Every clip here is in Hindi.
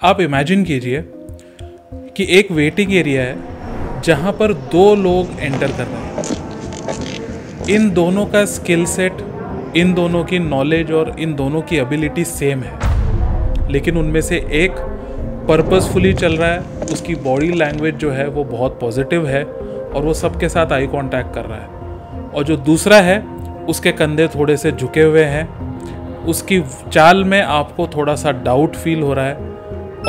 आप इमेजिन कीजिए कि एक वेटिंग एरिया है जहाँ पर 2 लोग एंटर कर रहे हैं। इन दोनों का स्किल सेट, इन दोनों की नॉलेज और इन दोनों की एबिलिटी सेम है, लेकिन उनमें से एक पर्पसफुली चल रहा है, उसकी बॉडी लैंग्वेज जो है वो बहुत पॉजिटिव है और वो सबके साथ आई कांटेक्ट कर रहा है, और जो दूसरा है उसके कंधे थोड़े से झुके हुए हैं, उसकी चाल में आपको थोड़ा सा डाउट फील हो रहा है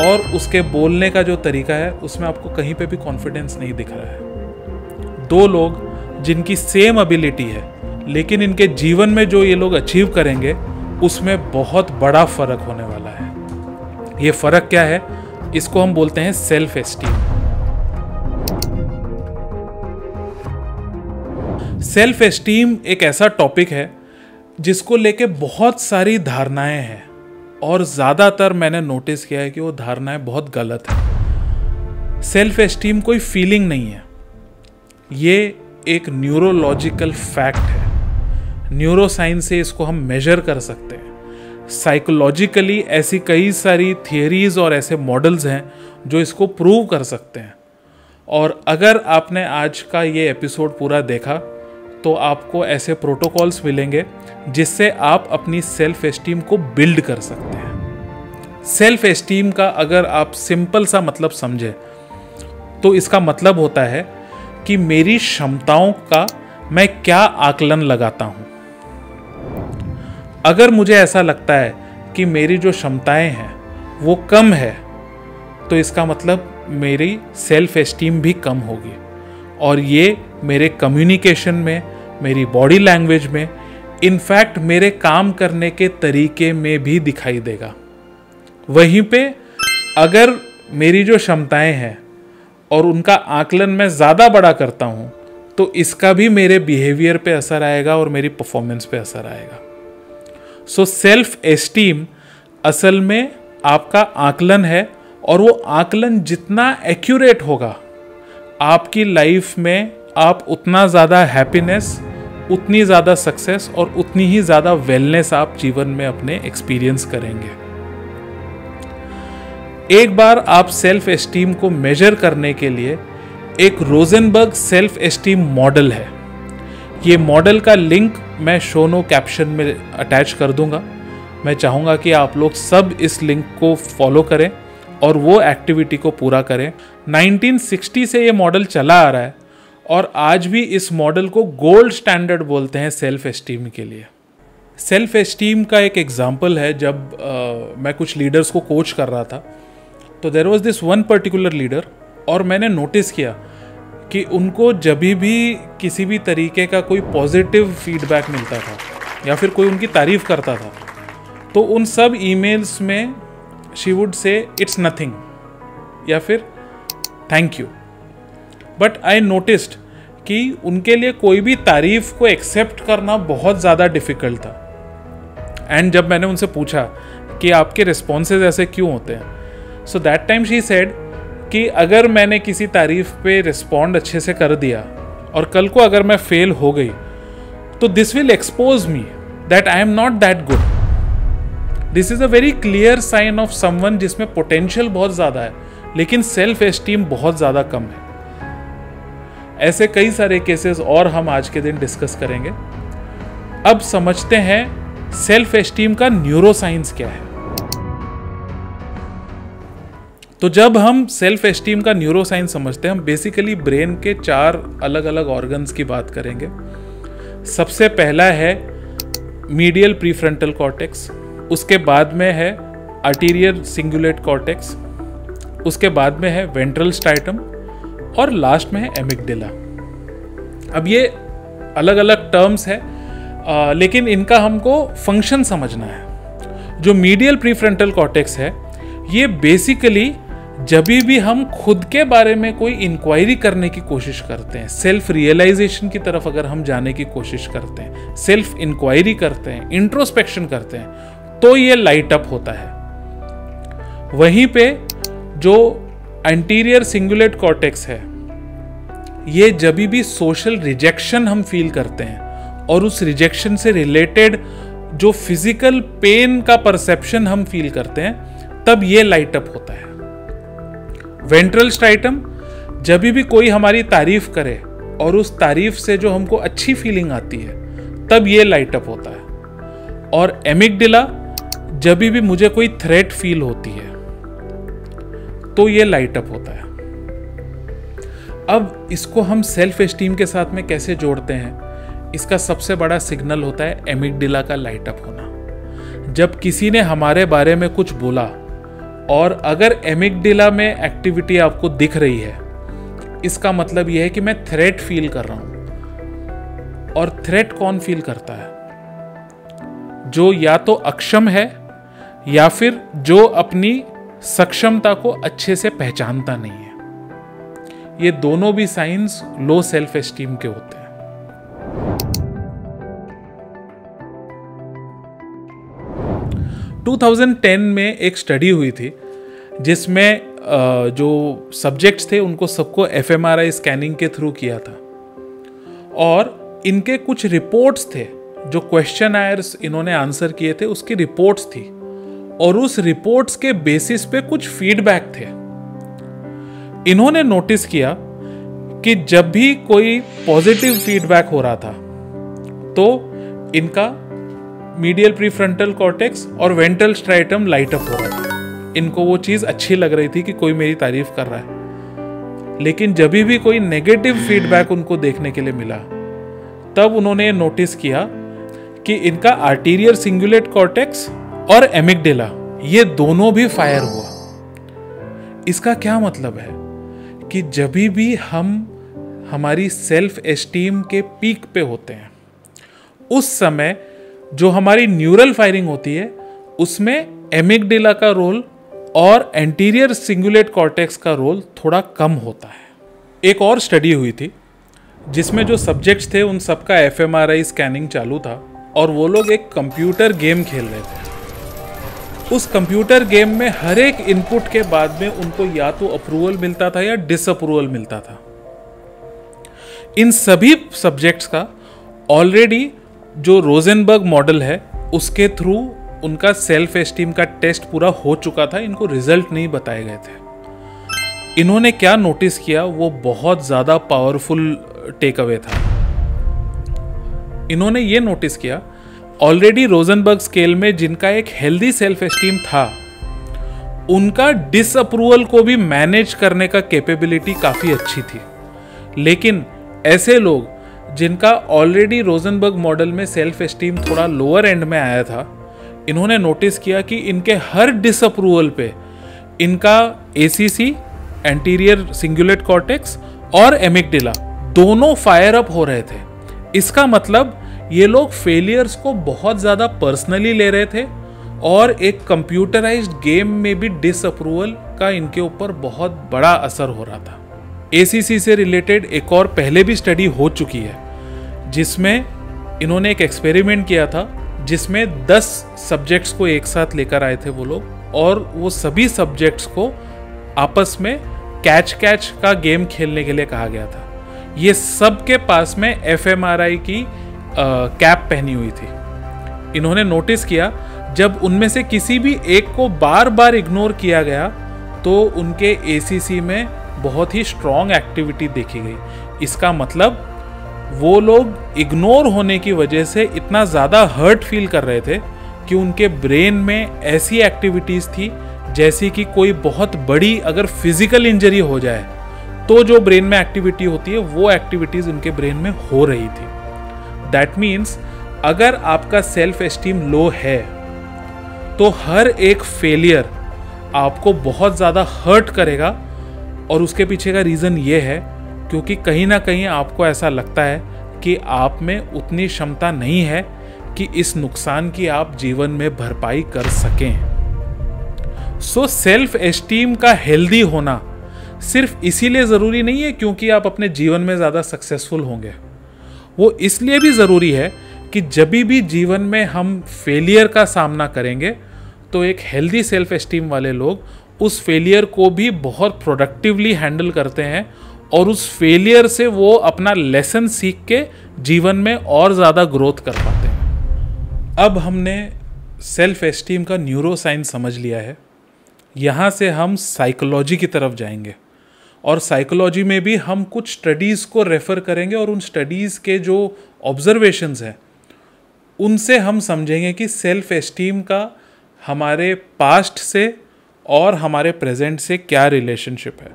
और उसके बोलने का जो तरीका है उसमें आपको कहीं पे भी कॉन्फिडेंस नहीं दिख रहा है। 2 लोग जिनकी सेम एबिलिटी है, लेकिन इनके जीवन में जो ये लोग अचीव करेंगे उसमें बहुत बड़ा फर्क होने वाला है। ये फर्क क्या है? इसको हम बोलते हैं सेल्फ एस्टीम। सेल्फ एस्टीम एक ऐसा टॉपिक है जिसको लेके बहुत सारी धारणाएं हैं और ज़्यादातर मैंने नोटिस किया है कि वो धारणाएं बहुत गलत है। सेल्फ एस्टीम कोई फीलिंग नहीं है, ये एक न्यूरोलॉजिकल फैक्ट है। न्यूरोसाइंस से इसको हम मेजर कर सकते हैं। साइकोलॉजिकली ऐसी कई सारी थियरीज और ऐसे मॉडल्स हैं जो इसको प्रूव कर सकते हैं। और अगर आपने आज का ये एपिसोड पूरा देखा तो आपको ऐसे प्रोटोकॉल्स मिलेंगे जिससे आप अपनी सेल्फ एस्टीम को बिल्ड कर सकते हैं। सेल्फ एस्टीम का अगर आप सिंपल सा मतलब समझे तो इसका मतलब होता है कि मेरी क्षमताओं का मैं क्या आकलन लगाता हूं। अगर मुझे ऐसा लगता है कि मेरी जो क्षमताएं हैं वो कम है तो इसका मतलब मेरी सेल्फ एस्टीम भी कम होगी, और ये मेरे कम्युनिकेशन में, मेरी बॉडी लैंग्वेज में, इनफैक्ट मेरे काम करने के तरीके में भी दिखाई देगा। वहीं पे अगर मेरी जो क्षमताएं हैं और उनका आकलन मैं ज़्यादा बड़ा करता हूं तो इसका भी मेरे बिहेवियर पे असर आएगा और मेरी परफॉर्मेंस पे असर आएगा। सो सेल्फ एस्टीम असल में आपका आकलन है, और वो आकलन जितना एक्यूरेट होगा आपकी लाइफ में आप उतना ज़्यादा हैप्पीनेस, उतनी ज़्यादा सक्सेस और उतनी ही ज़्यादा वेलनेस आप जीवन में अपने एक्सपीरियंस करेंगे। एक बार आप सेल्फ एस्टीम को मेजर करने के लिए एक रोजनबर्ग सेल्फ एस्टीम मॉडल है। ये मॉडल का लिंक मैं शो नो कैप्शन में अटैच कर दूंगा। मैं चाहूँगा कि आप लोग सब इस लिंक को फॉलो करें और वो एक्टिविटी को पूरा करें। 1960 से ये मॉडल चला आ रहा है और आज भी इस मॉडल को गोल्ड स्टैंडर्ड बोलते हैं सेल्फ एस्टीम के लिए। सेल्फ एस्टीम का एक एग्जांपल है, जब मैं कुछ लीडर्स को कोच कर रहा था तो there was this one particular leader, और मैंने नोटिस किया कि उनको जब भी किसी भी तरीके का कोई पॉजिटिव फीडबैक मिलता था या फिर कोई उनकी तारीफ करता था तो उन सब ईमेल्स में she would say it's nothing या फिर thank you. But I noticed कि उनके लिए कोई भी तारीफ को एक्सेप्ट करना बहुत ज़्यादा डिफ़िकल्ट था। एंड जब मैंने उनसे पूछा कि आपके रिस्पॉन्सेज ऐसे क्यों होते हैं, so that time she said कि अगर मैंने किसी तारीफ पे रिस्पॉन्ड अच्छे से कर दिया और कल को अगर मैं फेल हो गई तो this will expose me that I am not that good. This is a very clear sign of someone जिसमें पोटेंशियल बहुत ज़्यादा है लेकिन सेल्फ एस्टीम बहुत ज़्यादा कम है। ऐसे कई सारे केसेस और हम आज के दिन डिस्कस करेंगे। अब समझते हैं सेल्फ एस्टीम का न्यूरोसाइंस क्या है। तो जब हम सेल्फ एस्टीम का न्यूरोसाइंस समझते हैं, हम बेसिकली ब्रेन के 4 अलग अलग ऑर्गन्स की बात करेंगे। सबसे पहला है मीडियल प्रीफ्रंटल कॉर्टेक्स, उसके बाद में है आर्टीरियर सिंगुलेट कॉर्टेक्स, उसके बाद में है वेंट्रल स्ट्राटम और लास्ट में है एमिग्डाला। अब ये अलग अलग टर्म्स है लेकिन इनका हमको फंक्शन समझना है। जो मीडियल प्रीफ्रंटल कॉर्टेक्स है ये बेसिकली जब भी हम खुद के बारे में कोई इंक्वायरी करने की कोशिश करते हैं, सेल्फ रियलाइजेशन की तरफ अगर हम जाने की कोशिश करते हैं, सेल्फ इंक्वायरी करते हैं, इंट्रोस्पेक्शन करते हैं, तो ये लाइट अप होता है। वहीं पे जो एंटीरियर सिंगुलेट कॉर्टेक्स है ये जब भी सोशल रिजेक्शन हम फील करते हैं और उस रिजेक्शन से रिलेटेड जो फिजिकल पेन का परसेप्शन हम फील करते हैं तब ये लाइट अप होता है। वेंट्रल स्ट्राइटम, जब भी कोई हमारी तारीफ करे और उस तारीफ से जो हमको अच्छी फीलिंग आती है, तब ये लाइट अप होता है। और एमिगडाला, जब भी मुझे कोई थ्रेट फील होती है तो ये लाइट अप होता है। अब इसको हम सेल्फ एस्टीम के साथ में कैसे जोड़ते हैं? इसका सबसे बड़ा सिग्नल होता है एमिगडाला का लाइट अप होना। जब किसी ने हमारे बारे में कुछ बोला और अगर एमिगडाला में एक्टिविटी आपको दिख रही है, इसका मतलब यह है कि मैं थ्रेट फील कर रहा हूं। और थ्रेट कौन फील करता है? जो या तो अक्षम है या फिर जो अपनी सक्षमता को अच्छे से पहचानता नहीं है। ये दोनों भी साइंस लो सेल्फ एस्टीम के होते हैं। 2010 में एक स्टडी हुई थी जिसमें जो सब्जेक्ट्स थे उनको सबको एफएमआरआई स्कैनिंग के थ्रू किया था, और इनके कुछ रिपोर्ट्स थे, जो क्वेश्चन आयर्स इन्होंने आंसर किए थे उसकी रिपोर्ट्स थी, और उस रिपोर्ट्स के बेसिस पे कुछ फीडबैक थे। इन्होंने नोटिस किया कि जब भी कोई पॉजिटिव फीडबैक हो रहा था तो इनका मीडियल प्रीफ्रंटल कॉर्टेक्स और वेंट्रल स्ट्राइटम लाइट अप हो रहा था। इनको वो चीज़ अच्छी लग रही थी कि कोई मेरी तारीफ कर रहा है। लेकिन जब भी कोई नेगेटिव फीडबैक उनको देखने के लिए मिला, तब उन्होंने नोटिस किया कि इनका आर्टीरियर सिंगुलेट कॉर्टेक्स और एमिगडाला ये दोनों भी फायर हुआ। इसका क्या मतलब है कि जब भी हम हमारी सेल्फ एस्टीम के पीक पे होते हैं, उस समय जो हमारी न्यूरल फायरिंग होती है उसमें एमिगडाला का रोल और एंटीरियर सिंगुलेट कॉर्टेक्स का रोल थोड़ा कम होता है। एक और स्टडी हुई थी जिसमें जो सब्जेक्ट्स थे उन सबका एफएमआरआई स्कैनिंग चालू था, और वो लोग एक कंप्यूटर गेम खेल रहे थे। उस कंप्यूटर गेम में हर एक इनपुट के बाद में उनको या तो अप्रूवल मिलता था या डिसअप्रूवल मिलता था। इन सभी सब्जेक्ट्स का ऑलरेडी जो रोजेनबर्ग मॉडल है उसके थ्रू उनका सेल्फ एस्टीम का टेस्ट पूरा हो चुका था, इनको रिजल्ट नहीं बताए गए थे। इन्होंने क्या नोटिस किया, वो बहुत ज़्यादा पावरफुल टेक अवे था। इन्होंने ये नोटिस किया, ऑलरेडी रोजेनबर्ग स्केल में जिनका एक हेल्दी सेल्फ एस्टीम था, उनका डिसअप्रूवल को भी मैनेज करने का कैपेबिलिटी काफ़ी अच्छी थी। लेकिन ऐसे लोग जिनका ऑलरेडी रोजेनबर्ग मॉडल में सेल्फ एस्टीम थोड़ा लोअर एंड में आया था, इन्होंने नोटिस किया कि इनके हर डिसअप्रूवल पे इनका एसीसी, एंटीरियर सिंगुलेट कॉर्टेक्स और एमिगडाला दोनों फायर अप हो रहे थे। इसका मतलब ये लोग फेलियर्स को बहुत ज़्यादा पर्सनली ले रहे थे, और एक कंप्यूटराइज्ड गेम में भी डिसअप्रूवल का इनके ऊपर बहुत बड़ा असर हो रहा था। एसीसी से रिलेटेड एक और पहले भी स्टडी हो चुकी है जिसमें इन्होंने एक एक्सपेरिमेंट किया था, जिसमें 10 सब्जेक्ट्स को एक साथ लेकर आए थे वो लोग, और वो सभी सब्जेक्ट्स को आपस में कैच का गेम खेलने के लिए कहा गया था। ये सब के पास में एफएमआरआई की कैप पहनी हुई थी। इन्होंने नोटिस किया जब उनमें से किसी भी एक को बार बार इग्नोर किया गया तो उनके एसीसी में बहुत ही स्ट्रॉन्ग एक्टिविटी देखी गई। इसका मतलब वो लोग इग्नोर होने की वजह से इतना ज़्यादा हर्ट फील कर रहे थे कि उनके ब्रेन में ऐसी एक्टिविटीज़ थी जैसी कि कोई बहुत बड़ी अगर फिजिकल इंजरी हो जाए तो जो ब्रेन में एक्टिविटी होती है वो एक्टिविटीज़ उनके ब्रेन में हो रही थी। दैट मीन्स अगर आपका सेल्फ एस्टीम लो है तो हर एक फेलियर आपको बहुत ज़्यादा हर्ट करेगा, और उसके पीछे का रीज़न ये है क्योंकि कहीं ना कहीं आपको ऐसा लगता है कि आप में उतनी क्षमता नहीं है कि इस नुकसान की आप जीवन में भरपाई कर सकें। सो सेल्फ एस्टीम का हेल्दी होना सिर्फ इसीलिए ज़रूरी नहीं है क्योंकि आप अपने जीवन में ज़्यादा सक्सेसफुल होंगे, वो इसलिए भी ज़रूरी है कि जब भी जीवन में हम फेलियर का सामना करेंगे तो एक हेल्दी सेल्फ एस्टीम वाले लोग उस फेलियर को भी बहुत प्रोडक्टिवली हैंडल करते हैं, और उस फेलियर से वो अपना लेसन सीख के जीवन में और ज़्यादा ग्रोथ कर पाते हैं। अब हमने सेल्फ एस्टीम का न्यूरो साइंस समझ लिया है, यहाँ से हम साइकोलॉजी की तरफ जाएंगे और साइकोलॉजी में भी हम कुछ स्टडीज़ को रेफ़र करेंगे और उन स्टडीज़ के जो ऑब्जर्वेशंस हैं उनसे हम समझेंगे कि सेल्फ एस्टीम का हमारे पास्ट से और हमारे प्रेजेंट से क्या रिलेशनशिप है।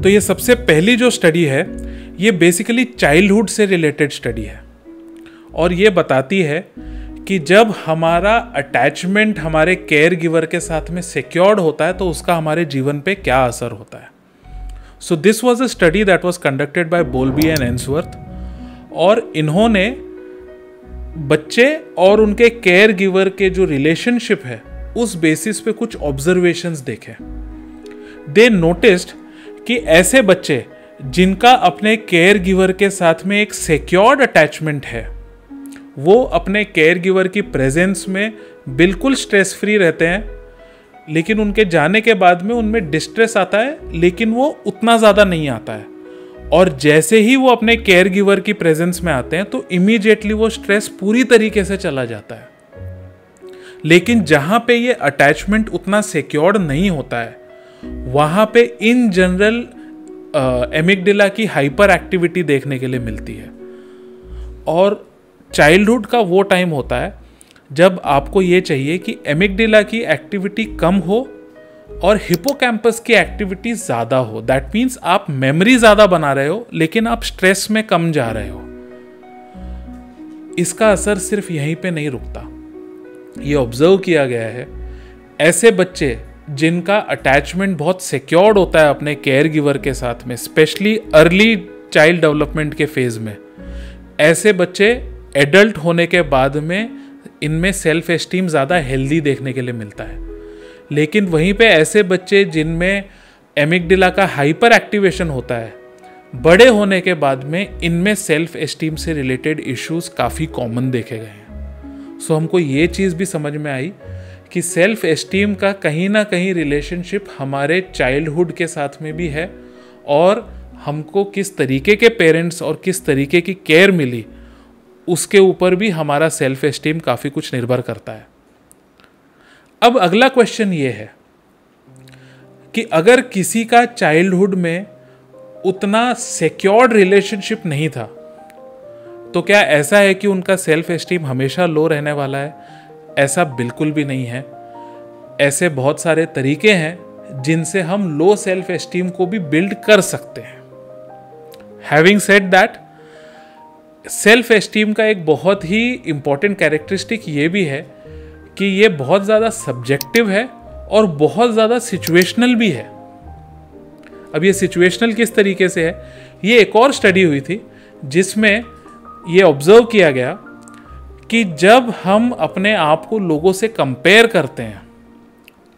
तो ये सबसे पहली जो स्टडी है ये बेसिकली चाइल्डहुड से रिलेटेड स्टडी है और ये बताती है कि जब हमारा अटैचमेंट हमारे केयर गिवर के साथ में सिक्योर्ड होता है तो उसका हमारे जीवन पे क्या असर होता है। So this was a study that was conducted by Bowlby and Ainsworth और इन्होंने बच्चे और उनके केयर गिवर के जो रिलेशनशिप है उस बेसिस पे कुछ ऑब्जर्वेशंस देखे। दे नोटिस्ड कि ऐसे बच्चे जिनका अपने केयर गिवर के साथ में एक सिक्योर्ड अटैचमेंट है वो अपने केयर गिवर की प्रेजेंस में बिल्कुल स्ट्रेस फ्री रहते हैं, लेकिन उनके जाने के बाद में उनमें डिस्ट्रेस आता है लेकिन वो उतना ज़्यादा नहीं आता है। और जैसे ही वो अपने केयर गिवर की प्रेजेंस में आते हैं तो इमीडिएटली वो स्ट्रेस पूरी तरीके से चला जाता है। लेकिन जहाँ पे ये अटैचमेंट उतना सिक्योर्ड नहीं होता है वहाँ पे इन जनरल एमिगडाला की हाइपर एक्टिविटी देखने के लिए मिलती है। और चाइल्डहुड का वो टाइम होता है जब आपको ये चाहिए कि एमिगडाला की एक्टिविटी कम हो और हिपोकैम्पस की एक्टिविटी ज़्यादा हो। दैट मीन्स आप मेमोरी ज़्यादा बना रहे हो लेकिन आप स्ट्रेस में कम जा रहे हो। इसका असर सिर्फ यहीं पे नहीं रुकता। ये ऑब्जर्व किया गया है ऐसे बच्चे जिनका अटैचमेंट बहुत सिक्योर्ड होता है अपने केयर गिवर के साथ में, स्पेशली अर्ली चाइल्ड डेवलपमेंट के फेज में, ऐसे बच्चे एडल्ट होने के बाद में इनमें सेल्फ एस्टीम ज़्यादा हेल्दी देखने के लिए मिलता है। लेकिन वहीं पे ऐसे बच्चे जिनमें एमिगडाला का हाइपर एक्टिवेशन होता है, बड़े होने के बाद में इनमें सेल्फ एस्टीम से रिलेटेड इश्यूज काफ़ी कॉमन देखे गए हैं। सो हमको ये चीज़ भी समझ में आई कि सेल्फ एस्टीम का कहीं ना कहीं रिलेशनशिप हमारे चाइल्डहुड के साथ में भी है और हमको किस तरीके के पेरेंट्स और किस तरीके की केयर मिली उसके ऊपर भी हमारा सेल्फ एस्टीम काफ़ी कुछ निर्भर करता है। अब अगला क्वेश्चन ये है कि अगर किसी का चाइल्डहुड में उतना सिक्योर्ड रिलेशनशिप नहीं था तो क्या ऐसा है कि उनका सेल्फ एस्टीम हमेशा लो रहने वाला है? ऐसा बिल्कुल भी नहीं है। ऐसे बहुत सारे तरीके हैं जिनसे हम लो सेल्फ एस्टीम को भी बिल्ड कर सकते हैं। Having said that, self esteem का एक बहुत ही इंपॉर्टेंट कैरेक्टरिस्टिक ये भी है कि ये बहुत ज़्यादा सब्जेक्टिव है और बहुत ज़्यादा सिचुएशनल भी है। अब ये सिचुएशनल किस तरीके से है, ये एक और स्टडी हुई थी जिसमें ये ऑब्जर्व किया गया कि जब हम अपने आप को लोगों से कंपेयर करते हैं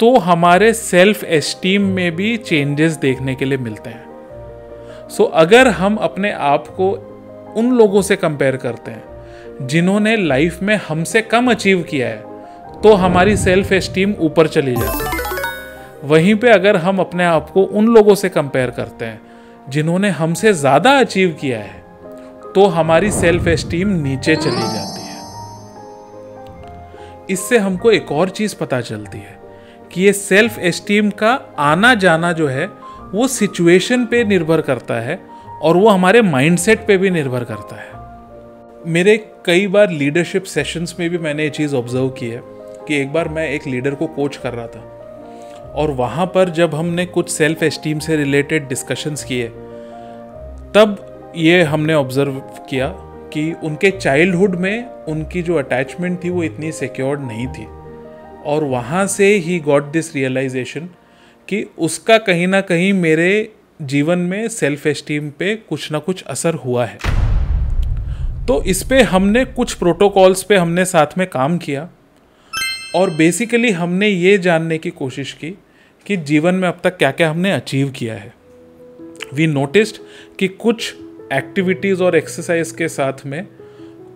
तो हमारे सेल्फ एस्टीम में भी चेंजेस देखने के लिए मिलते हैं। सो अगर हम अपने आप को उन लोगों से कंपेयर करते हैं जिन्होंने लाइफ में हमसे कम अचीव किया है तो हमारी सेल्फ एस्टीम ऊपर चली जाती है। वहीं पे अगर हम अपने आप को उन लोगों से कंपेयर करते हैं जिन्होंने हमसे ज़्यादा अचीव किया है तो हमारी सेल्फ एस्टीम नीचे चली जाती है। इससे हमको एक और चीज़ पता चलती है कि ये सेल्फ एस्टीम का आना जाना जो है वो सिचुएशन पे निर्भर करता है और वो हमारे माइंडसेट पे भी निर्भर करता है। मेरे कई बार लीडरशिप सेशंस में भी मैंने ये चीज़ ऑब्जर्व की है कि एक बार मैं एक लीडर को कोच कर रहा था और वहाँ पर जब हमने कुछ सेल्फ एस्टीम से रिलेटेड डिस्कशंस किए तब ये हमने ऑब्जर्व किया कि उनके चाइल्डहुड में उनकी जो अटैचमेंट थी वो इतनी सिक्योर्ड नहीं थी और वहाँ से ही गॉट दिस रियलाइजेशन कि उसका कहीं ना कहीं मेरे जीवन में सेल्फ एस्टीम पे कुछ ना कुछ असर हुआ है। तो इस पे हमने कुछ प्रोटोकॉल्स पे हमने साथ में काम किया और बेसिकली हमने ये जानने की कोशिश की कि जीवन में अब तक क्या क्या हमने अचीव किया है। वी नोटिस्ड कि कुछ एक्टिविटीज़ और एक्सरसाइज के साथ में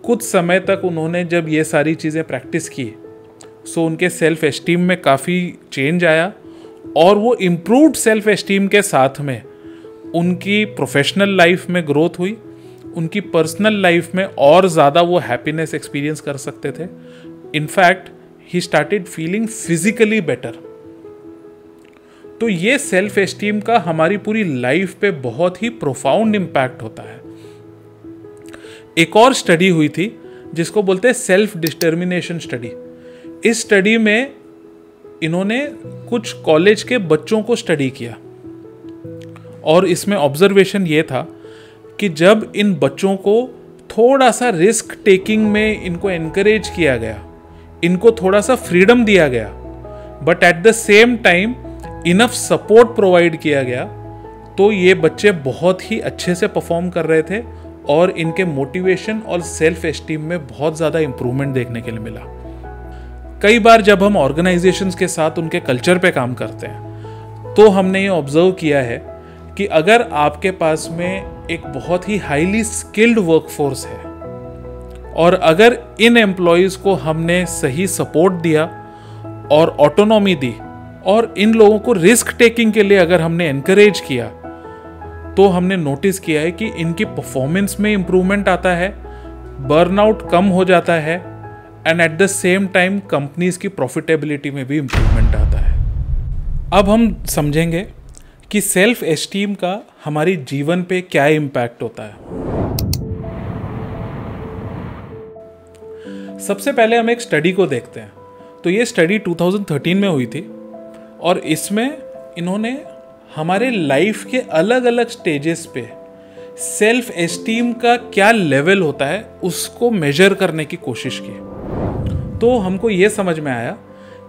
कुछ समय तक उन्होंने जब ये सारी चीज़ें प्रैक्टिस की सो उनके सेल्फ एस्टीम में काफ़ी चेंज आया और वो इम्प्रूव्ड सेल्फ एस्टीम के साथ में उनकी प्रोफेशनल लाइफ में ग्रोथ हुई, उनकी पर्सनल लाइफ में और ज़्यादा वो हैप्पीनेस एक्सपीरियंस कर सकते थे। In fact he started feeling physically better. तो ये सेल्फ एस्टीम का हमारी पूरी लाइफ पे बहुत ही प्रोफाउंड इम्पैक्ट होता है। एक और स्टडी हुई थी जिसको बोलते हैं सेल्फ डिटर्मिनेशन स्टडी। इस स्टडी में इन्होंने कुछ कॉलेज के बच्चों को स्टडी किया और इसमें ऑब्जर्वेशन ये था कि जब इन बच्चों को थोड़ा सा रिस्क टेकिंग में इनको एनकरेज किया गया, इनको थोड़ा सा फ्रीडम दिया गया, but at the same time enough support provide किया गया, तो ये बच्चे बहुत ही अच्छे से परफॉर्म कर रहे थे और इनके मोटिवेशन और सेल्फ एस्टीम में बहुत ज़्यादा इंप्रूवमेंट देखने के लिए मिला। कई बार जब हम ऑर्गेनाइजेशंस के साथ उनके कल्चर पे काम करते हैं तो हमने ये ऑब्जर्व किया है कि अगर आपके पास में एक बहुत ही हाईली स्किल्ड वर्कफोर्स है और अगर इन एम्प्लॉयज़ को हमने सही सपोर्ट दिया और ऑटोनॉमी दी और इन लोगों को रिस्क टेकिंग के लिए अगर हमने एनकरेज किया, तो हमने नोटिस किया है कि इनकी परफॉर्मेंस में इंप्रूवमेंट आता है, बर्नआउट कम हो जाता है and at the same time companies की प्रॉफिटेबिलिटी में भी इंप्रूवमेंट आता है। अब हम समझेंगे कि सेल्फ एस्टीम का हमारी जीवन पे क्या इम्पैक्ट होता है। सबसे पहले हम एक स्टडी को देखते हैं। तो ये स्टडी 2013 में हुई थी और इसमें इन्होंने हमारे लाइफ के अलग अलग स्टेजेस पे सेल्फ एस्टीम का क्या लेवल होता है उसको मेजर करने की कोशिश की। तो हमको ये समझ में आया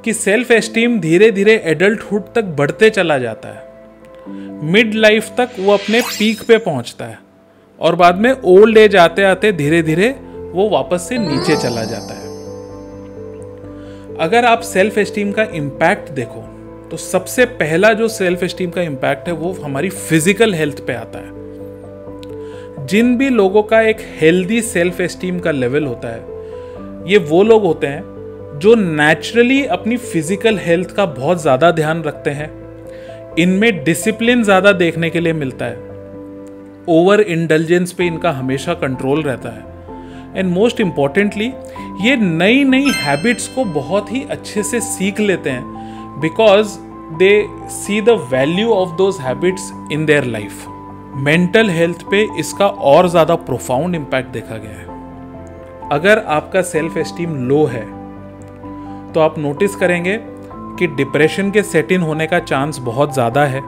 कि सेल्फ एस्टीम धीरे धीरे एडल्टहुड तक बढ़ते चला जाता है, मिड लाइफ तक वो अपने पीक पे पहुंचता है और बाद में ओल्ड एज आते आते धीरे धीरे वो वापस से नीचे चला जाता है। अगर आप सेल्फ एस्टीम का इम्पैक्ट देखो तो सबसे पहला जो सेल्फ एस्टीम का इम्पैक्ट है वो हमारी फिजिकल हेल्थ पे आता है। जिन भी लोगों का एक हेल्दी सेल्फ एस्टीम का लेवल होता है, ये वो लोग होते हैं जो नेचुरली अपनी फिजिकल हेल्थ का बहुत ज्यादा ध्यान रखते हैं। इनमें डिसिप्लिन ज्यादा देखने के लिए मिलता है, ओवर इंडल्जेंस पे इनका हमेशा कंट्रोल रहता है एंड मोस्ट इंपॉर्टेंटली ये नई नई हैबिट्स को बहुत ही अच्छे से सीख लेते हैं because they see the value of those habits in their life. Mental health पे इसका और ज्यादा प्रोफाउंड इम्पैक्ट देखा गया है। अगर आपका सेल्फ एस्टीम लो है तो आप नोटिस करेंगे कि डिप्रेशन के सेट इन होने का चांस बहुत ज़्यादा है।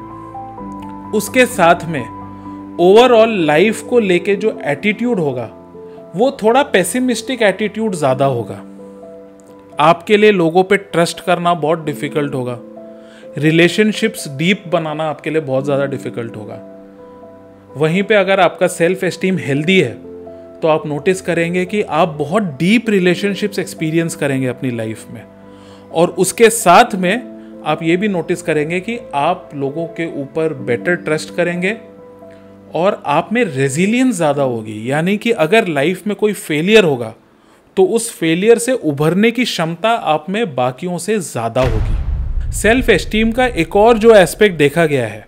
उसके साथ में ओवरऑल लाइफ को लेके जो एटीट्यूड होगा वो थोड़ा पेसिमिस्टिक एटीट्यूड ज़्यादा होगा। आपके लिए लोगों पे ट्रस्ट करना बहुत डिफ़िकल्ट होगा, रिलेशनशिप्स डीप बनाना आपके लिए बहुत ज़्यादा डिफ़िकल्ट होगा। वहीं पे अगर आपका सेल्फ एस्टीम हेल्दी है तो आप नोटिस करेंगे कि आप बहुत डीप रिलेशनशिप्स एक्सपीरियंस करेंगे अपनी लाइफ में और उसके साथ में आप ये भी नोटिस करेंगे कि आप लोगों के ऊपर बेटर ट्रस्ट करेंगे और आप में रेजिलियंस ज़्यादा होगी। यानी कि अगर लाइफ में कोई फेलियर होगा तो उस फेलियर से उभरने की क्षमता आप में बाकियों से ज़्यादा होगी। सेल्फ एस्टीम का एक और जो एस्पेक्ट देखा गया है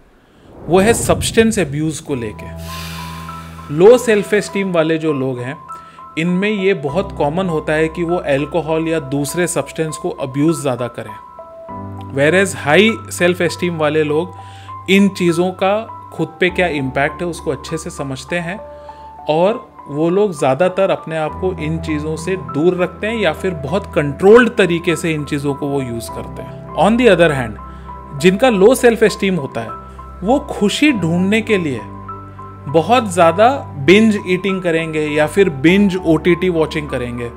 वो है सब्सटेंस अब्यूज़ को लेके। लो सेल्फ एस्टीम वाले जो लोग हैं इनमें ये बहुत कॉमन होता है कि वो अल्कोहल या दूसरे सब्सटेंस को अब्यूज़ ज़्यादा करें, वेरेज हाई सेल्फ एस्टीम वाले लोग इन चीज़ों का खुद पे क्या इम्पैक्ट है उसको अच्छे से समझते हैं और वो लोग ज़्यादातर अपने आप को इन चीज़ों से दूर रखते हैं या फिर बहुत कंट्रोल्ड तरीके से इन चीज़ों को वो यूज़ करते हैं। ऑन दी अदर हैंड जिनका लो सेल्फ एस्टीम होता है वो खुशी ढूंढने के लिए बहुत ज़्यादा बिंज ईटिंग करेंगे या फिर बिंज OTT वॉचिंग करेंगे,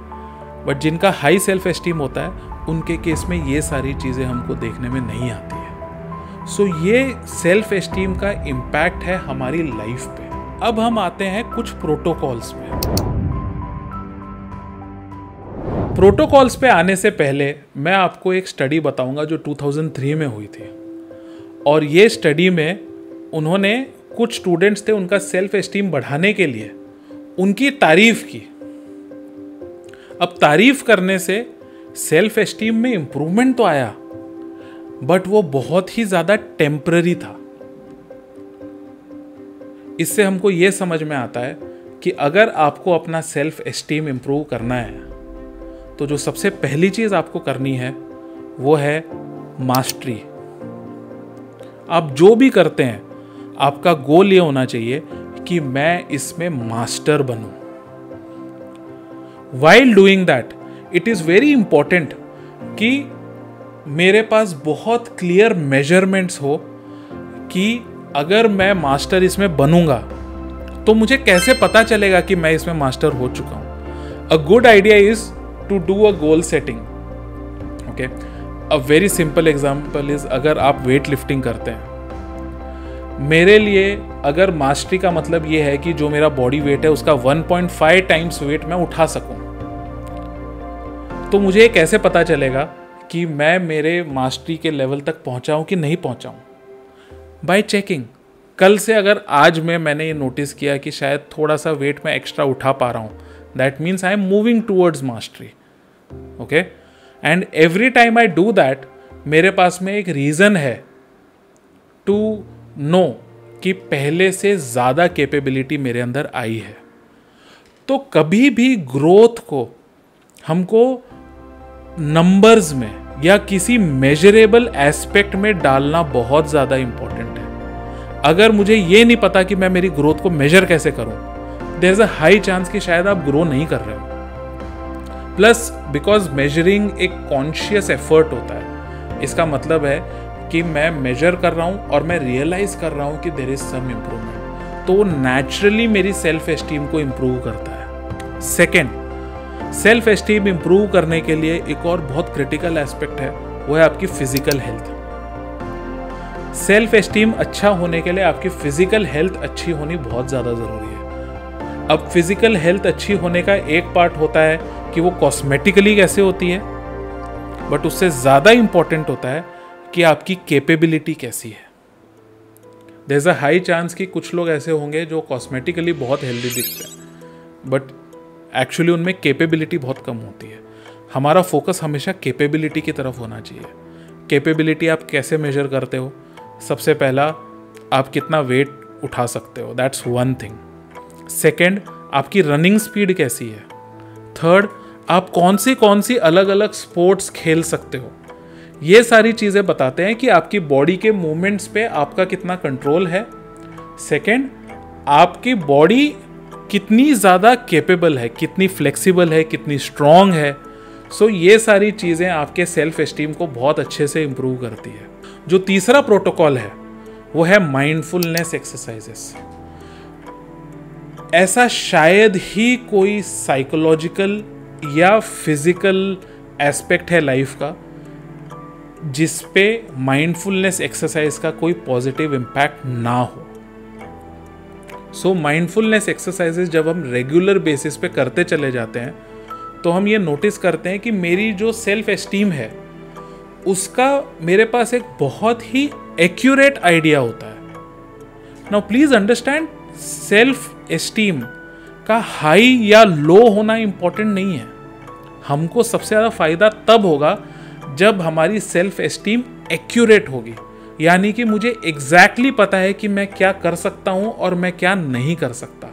बट जिनका हाई सेल्फ एस्टीम होता है उनके केस में ये सारी चीज़ें हमको देखने में नहीं आती है। सो ये सेल्फ एस्टीम का इम्पैक्ट है हमारी लाइफ पे। अब हम आते हैं कुछ प्रोटोकॉल्स पे। प्रोटोकॉल्स पे आने से पहले मैं आपको एक स्टडी बताऊंगा जो 2003 में हुई थी और ये स्टडी में उन्होंने कुछ स्टूडेंट्स थे, उनका सेल्फ एस्टीम बढ़ाने के लिए उनकी तारीफ की। अब तारीफ करने से सेल्फ एस्टीम में इंप्रूवमेंट तो आया बट वो बहुत ही ज्यादा टेम्पररी था। इससे हमको ये समझ में आता है कि अगर आपको अपना सेल्फ एस्टीम इंप्रूव करना है तो जो सबसे पहली चीज़ आपको करनी है वो है मास्टरी। आप जो भी करते हैं आपका गोल ये होना चाहिए कि मैं इसमें master बनूं। While doing that, it is very important कि मेरे पास बहुत क्लियर मेजरमेंट्स हो कि अगर मैं मास्टर इसमें बनूंगा तो मुझे कैसे पता चलेगा कि मैं इसमें मास्टर हो चुका हूं। A good idea is to do a goal setting. Okay, a very simple example is, अगर आप वेट लिफ्टिंग करते हैं, मेरे लिए अगर मास्टरी का मतलब ये है कि जो मेरा बॉडी वेट है उसका 1.5 टाइम्स वेट मैं उठा सकूं, तो मुझे कैसे पता चलेगा कि मैं मेरे मास्टरी के लेवल तक पहुंचा हूं कि नहीं पहुंचा हूं? Bye checking. कल से अगर आज मैंने ये नोटिस किया कि शायद थोड़ा सा वेट मैं एक्स्ट्रा उठा पा रहा हूं, that means I am moving towards mastery. Okay, and every time I do that, मेरे पास में एक रीजन है टू नो कि पहले से ज्यादा कैपेबिलिटी मेरे अंदर आई है। तो कभी भी ग्रोथ को हमको नंबर्स में या किसी मेजरेबल एस्पेक्ट में डालना बहुत ज्यादा इंपॉर्टेंट है। अगर मुझे ये नहीं पता कि मैं मेरी ग्रोथ को मेजर कैसे करूं, there is a high chance कि शायद आप ग्रो नहीं कर रहे हो। प्लस बिकॉज मेजरिंग एक कॉन्शियस एफर्ट होता है, इसका मतलब है कि मैं मेजर कर रहा हूं और मैं रियलाइज कर रहा हूं कि देयर इज सम इंप्रूवमेंट, तो नेचुरली मेरी सेल्फ एस्टीम को इंप्रूव करता है। सेकेंड, सेल्फ एस्टीम इंप्रूव करने के लिए एक और बहुत क्रिटिकल एस्पेक्ट है, वो है आपकी फिजिकल हेल्थ। सेल्फ एस्टीम अच्छा होने के लिए आपकी फिजिकल हेल्थ अच्छी होनी बहुत ज़्यादा ज़रूरी है। अब फिजिकल हेल्थ अच्छी होने का एक पार्ट होता है कि वो कॉस्मेटिकली कैसे होती है, बट उससे ज़्यादा इंपॉर्टेंट होता है कि आपकी कैपेबिलिटी कैसी है। There is a high chance कि कुछ लोग ऐसे होंगे जो कॉस्मेटिकली बहुत हेल्दी दिखते हैं, बट एक्चुअली उनमें कैपेबिलिटी बहुत कम होती है। हमारा फोकस हमेशा कैपेबिलिटी की तरफ होना चाहिए। कैपेबिलिटी आप कैसे मेजर करते हो? सबसे पहला, आप कितना वेट उठा सकते हो, दैट्स वन थिंग। सेकेंड, आपकी रनिंग स्पीड कैसी है। थर्ड, आप कौन सी अलग अलग स्पोर्ट्स खेल सकते हो। ये सारी चीज़ें बताते हैं कि आपकी बॉडी के मूवमेंट्स पे आपका कितना कंट्रोल है। सेकेंड, आपकी बॉडी कितनी ज़्यादा कैपेबल है, कितनी फ्लेक्सिबल है, कितनी स्ट्रॉन्ग है। सो ये सारी चीज़ें आपके सेल्फ एस्टीम को बहुत अच्छे से इंप्रूव करती है। जो तीसरा प्रोटोकॉल है वो है माइंडफुलनेस एक्सरसाइजेस। ऐसा शायद ही कोई साइकोलॉजिकल या फिजिकल एस्पेक्ट है लाइफ का जिस पे माइंडफुलनेस एक्सरसाइज का कोई पॉजिटिव इम्पैक्ट ना हो। सो माइंडफुलनेस एक्सरसाइजेस जब हम रेगुलर बेसिस पे करते चले जाते हैं तो हम ये नोटिस करते हैं कि मेरी जो सेल्फ एस्टीम है उसका मेरे पास एक बहुत ही एक्यूरेट आइडिया होता है। Now please understand, self esteem का हाई या लो होना इंपॉर्टेंट नहीं है। हमको सबसे ज़्यादा फायदा तब होगा जब हमारी सेल्फ एस्टीम एक्यूरेट होगी, यानी कि मुझे एग्जैक्टली पता है कि मैं क्या कर सकता हूं और मैं क्या नहीं कर सकता।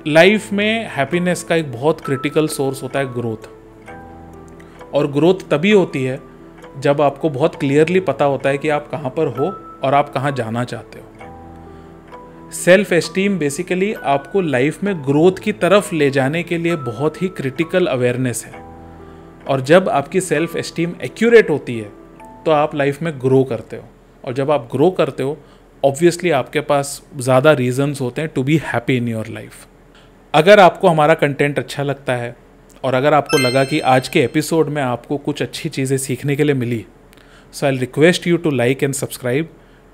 लाइफ में हैप्पीनेस का एक बहुत क्रिटिकल सोर्स होता है ग्रोथ, और ग्रोथ तभी होती है जब आपको बहुत क्लियरली पता होता है कि आप कहां पर हो और आप कहां जाना चाहते हो। सेल्फ एस्टीम बेसिकली आपको लाइफ में ग्रोथ की तरफ ले जाने के लिए बहुत ही क्रिटिकल अवेयरनेस है, और जब आपकी सेल्फ एस्टीम एक्यूरेट होती है तो आप लाइफ में ग्रो करते हो, और जब आप ग्रो करते हो ऑब्वियसली आपके पास ज़्यादा रीजंस होते हैं to be happy in your life. अगर आपको हमारा कंटेंट अच्छा लगता है और अगर आपको लगा कि आज के एपिसोड में आपको कुछ अच्छी चीज़ें सीखने के लिए मिली, so I request you to like and subscribe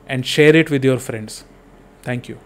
and share it with your friends. Thank you.